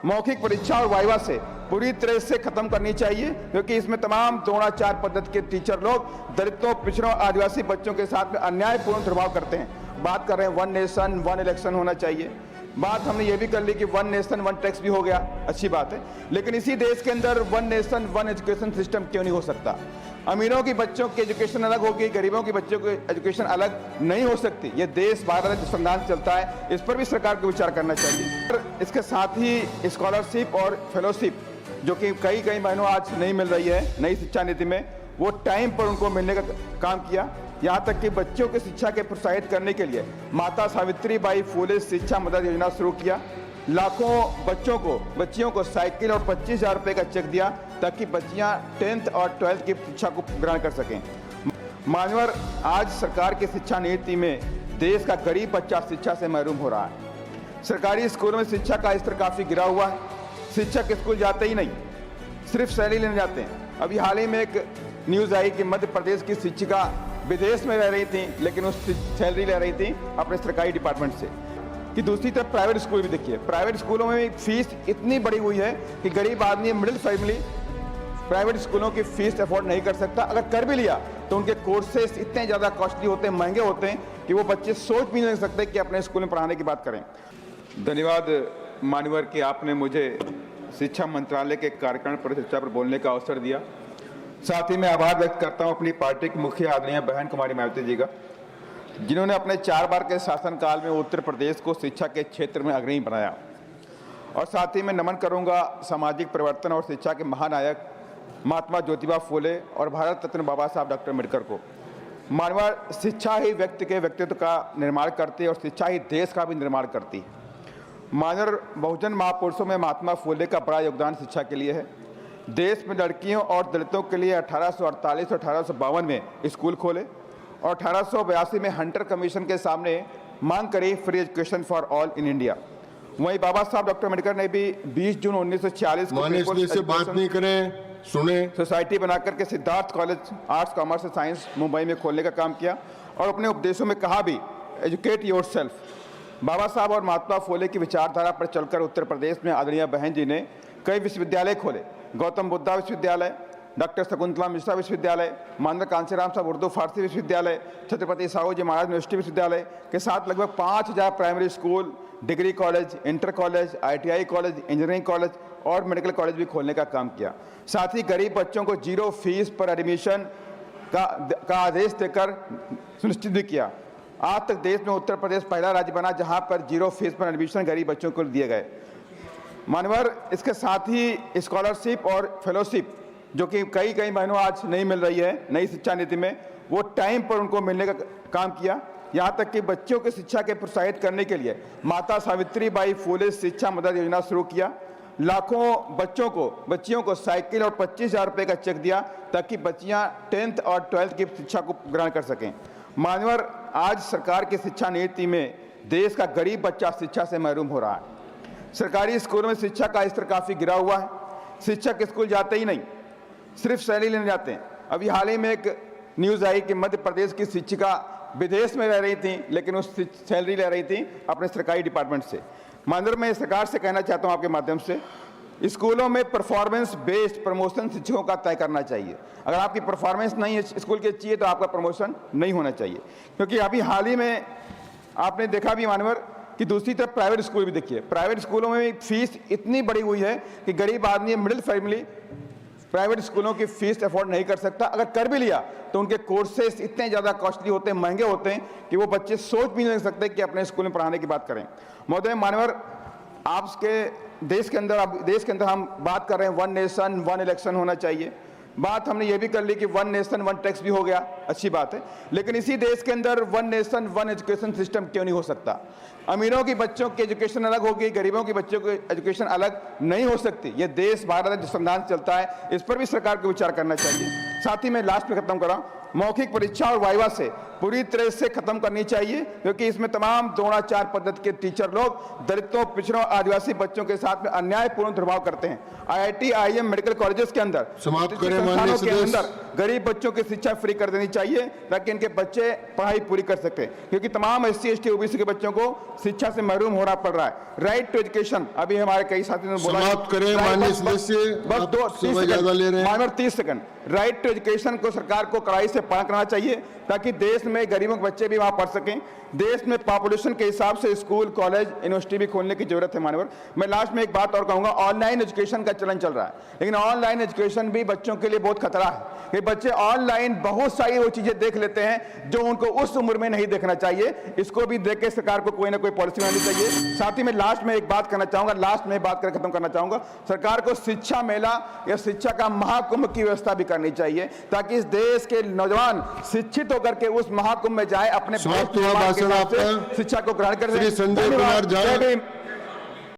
मौखिक परीक्षा और वाइवा से पूरी तरह से खत्म करनी चाहिए, क्योंकि इसमें तमाम द्रोणाचार पद्धति के टीचर लोग दलितों, पिछड़ों, आदिवासी बच्चों के साथ में अन्यायपूर्ण दुर्भाव करते हैं। बात कर रहे हैं वन नेशन वन इलेक्शन होना चाहिए। बात हमने ये भी कर ली कि वन नेशन वन टैक्स भी हो गया, अच्छी बात है, लेकिन इसी देश के अंदर one nation one education system क्यों नहीं हो सकता? अमीरों की बच्चों की एजुकेशन अलग होगी, गरीबों की बच्चों की एजुकेशन अलग नहीं हो सकती। ये देश भारत जो संविधान चलता है, इस पर भी सरकार को विचार करना चाहिए। इसके साथ ही स्कॉलरशिप और फेलोशिप जो कि कई महीनों आज नहीं मिल रही है नई शिक्षा नीति में, वो टाइम पर उनको मिलने का काम किया। यहाँ तक कि बच्चों की शिक्षा के प्रोत्साहित करने के लिए माता सावित्रीबाई फुले शिक्षा मदद योजना शुरू किया। लाखों बच्चियों को साइकिल और 25,000 रुपये का चेक दिया ताकि बच्चियाँ 10th और 12th की शिक्षा को ग्रहण कर सकें। मान्यवर, आज सरकार की शिक्षा नीति में देश का गरीब बच्चा शिक्षा से महरूम हो रहा है। सरकारी स्कूलों में शिक्षा का स्तर काफ़ी गिरा हुआ है। शिक्षक स्कूल जाते ही नहीं, सिर्फ सैलरी लेने जाते हैं। अभी हाल ही में एक न्यूज़ आई कि मध्य प्रदेश की शिक्षिका विदेश में रह रही थी, लेकिन उस सैलरी ले रही थी अपने सरकारी डिपार्टमेंट से। कि दूसरी तरफ प्राइवेट स्कूल भी देखिए, प्राइवेट स्कूलों में फीस इतनी बड़ी हुई है कि गरीब आदमी, मिडिल फैमिली प्राइवेट स्कूलों की फीस अफोर्ड नहीं कर सकता। अगर कर भी लिया तो उनके कोर्सेस इतने ज़्यादा कॉस्टली होते हैं, महंगे होते हैं कि वो बच्चे सोच भी नहीं सकते कि अपने स्कूल में पढ़ाने की बात करें। धन्यवाद मान्यवर कि आपने मुझे शिक्षा मंत्रालय के कार्यक्रम पर चर्चा पर बोलने का अवसर दिया। साथ ही मैं आभार व्यक्त करता हूं अपनी पार्टी की मुखिया आदरणीय बहन कुमारी मायावती जी का, जिन्होंने अपने 4 बार के शासनकाल में उत्तर प्रदेश को शिक्षा के क्षेत्र में अग्रणी बनाया। और साथ ही मैं नमन करूंगा सामाजिक परिवर्तन और शिक्षा के महानायक महात्मा ज्योतिबा फुले और भारत रत्न बाबा साहब डॉक्टर अम्बेडकर को। मानव, शिक्षा ही व्यक्ति के व्यक्तित्व का निर्माण करती है और शिक्षा ही देश का भी निर्माण करती है। मानव, बहुजन महापुरुषों में महात्मा फुले का बड़ा योगदान शिक्षा के लिए है। देश में लड़कियों और दलितों के लिए 1848 और 1852 में स्कूल खोले और 1882 में हंटर कमीशन के सामने मांग करी free education for all in India. वहीं बाबा साहब डॉक्टर अम्बेडकर ने भी 20 जून 1946 को से बात नहीं करें, सुने, सोसाइटी बनाकर के सिद्धार्थ कॉलेज आर्ट्स, कॉमर्स और साइंस मुंबई में खोलने का काम किया और अपने उपदेशों में कहा भी, एजुकेट योरसेल्फ। बाबा साहब और महात्मा फुले की विचारधारा पर चलकर उत्तर प्रदेश में आदरणीय बहन जी ने कई विश्वविद्यालय खोले। गौतम बुद्धा विश्वविद्यालय, डॉक्टर शकुंतला मिश्रा विश्वविद्यालय, मानव कांसीराम साहब उर्दू फारसी विश्वविद्यालय, छत्रपति साहू जी महाराज यूनिवर्सिटी विश्वविद्यालय के साथ लगभग 5,000 primary school, degree college, inter college, ITI college, engineering college और मेडिकल कॉलेज भी खोलने का काम किया। साथ ही गरीब बच्चों को 0 फीस पर एडमिशन का आदेश देकर सुनिश्चित भी किया। आज तक देश में उत्तर प्रदेश पहला राज्य बना जहां पर 0 फीस पर एडमिशन गरीब बच्चों को दिए गए। मान्यवर, इसके साथ ही स्कॉलरशिप और फेलोशिप जो कि कई महीनों आज नहीं मिल रही है नई शिक्षा नीति में, वो टाइम पर उनको मिलने का काम किया। यहाँ तक कि बच्चों की शिक्षा के प्रोत्साहित करने के लिए माता सावित्रीबाई फुले शिक्षा मदद योजना शुरू किया। लाखों बच्चियों को साइकिल और 25,000 रुपये का चेक दिया ताकि बच्चियाँ 10th और 12th की शिक्षा को ग्रहण कर सकें। मान्यवर, आज सरकार की शिक्षा नीति में देश का गरीब बच्चा शिक्षा से महरूम हो रहा है। सरकारी स्कूलों में शिक्षा का स्तर काफ़ी गिरा हुआ है। शिक्षक स्कूल जाते ही नहीं, सिर्फ सैलरी लेने जाते हैं। अभी हाल ही में एक न्यूज़ आई कि मध्य प्रदेश की शिक्षिका विदेश में रह रही थी, लेकिन उस सैलरी ले रही थी अपने सरकारी डिपार्टमेंट से। माननीय, मैं सरकार से कहना चाहता हूं आपके माध्यम से, स्कूलों में परफॉर्मेंस बेस्ड प्रमोशन शिक्षकों का तय करना चाहिए। अगर आपकी परफॉर्मेंस नहीं है स्कूल के चाहिए तो आपका प्रमोशन नहीं होना चाहिए। क्योंकि अभी हाल ही में आपने देखा भी मानवर कि दूसरी तरफ प्राइवेट स्कूल भी देखिए, प्राइवेट स्कूलों में फीस इतनी बड़ी हुई है कि गरीब आदमी, मिडिल फैमिली प्राइवेट स्कूलों की फीस अफोर्ड नहीं कर सकता। अगर कर भी लिया तो उनके कोर्सेस इतने ज़्यादा कॉस्टली होते हैं, महंगे होते हैं कि वो बच्चे सोच भी नहीं सकते कि अपने स्कूल में पढ़ाने की बात करें। महोदय, मान्यवर, आपके देश के अंदर हम बात कर रहे हैं वन नेशन वन इलेक्शन होना चाहिए। बात हमने ये भी कर ली कि वन नेशन वन टैक्स भी हो गया, अच्छी बात है, लेकिन इसी देश के अंदर one nation one education system क्यों नहीं हो सकता? अमीरों की बच्चों की एजुकेशन अलग होगी, गरीबों की बच्चों की एजुकेशन अलग नहीं हो सकती। ये देश भारत जो संविधान चलता है, इस पर भी सरकार को विचार करना चाहिए। साथ ही मैं लास्ट में खत्म कर रहा हूँ, मौखिक परीक्षा और वाइवा से पूरी तरह से खत्म करनी चाहिए, क्योंकि इसमें तमाम द्रोणाचार पद्धति के टीचर लोग दलितों, पिछड़ों, आदिवासी बच्चों के साथ में अन्यायपूर्ण दुर्भाव करते हैं। IIT, IIM, मेडिकल कॉलेजेस के अंदर, समाप्त करें माननीय संस्थानों के सदस्य। अंदर गरीब बच्चों की शिक्षा फ्री कर देनी चाहिए, ताकि इनके बच्चे पढ़ाई पूरी कर सके, क्योंकि तमाम SC, ST, OBC के बच्चों को शिक्षा से महरूम होना पड़ रहा है। राइट टू एजुकेशन, अभी हमारे कई साथियों ने बोला, समाप्त करें माननीय सदस्य। बस आप 2 समय ज्यादा ले रहे हैं। मानवर 30 सेकंड। राइट टू एजुकेशन को सरकार को कड़ाई से पालन करना चाहिए, ताकि देश में गरीबों के बच्चे भी वहां पढ़ सकें। देश में पॉपुलेशन के हिसाब से स्कूल, कॉलेज, यूनिवर्सिटी भी खोलने की जरूरत है मानवर। मैं लास्ट में एक बात और कहूंगा, ऑनलाइन एजुकेशन का चलन चल रहा है, लेकिन ऑनलाइन एजुकेशन भी बच्चों के लिए बहुत खतरा है। कि बच्चे ऑनलाइन बहुत सारी वो चीजें देख लेते हैं जो उनको उस उम्र में नहीं देखना चाहिए। इसको भी देख के सरकार को कोई ना कोई पॉलिसी बनानी चाहिए। साथ ही मैं लास्ट में एक बात करना चाहूंगा, लास्ट में बात कर खत्म करना चाहूंगा, सरकार को शिक्षा मेला या शिक्षा का महाकुंभ की व्यवस्था भी करनी चाहिए, ताकि इस देश के नौजवान शिक्षित होकर के उस महाकुंभ में जाए, अपने समाप्त हुआ भाषण आपका। शिक्षा को ग्रहण कर श्री संजय कुमार झा।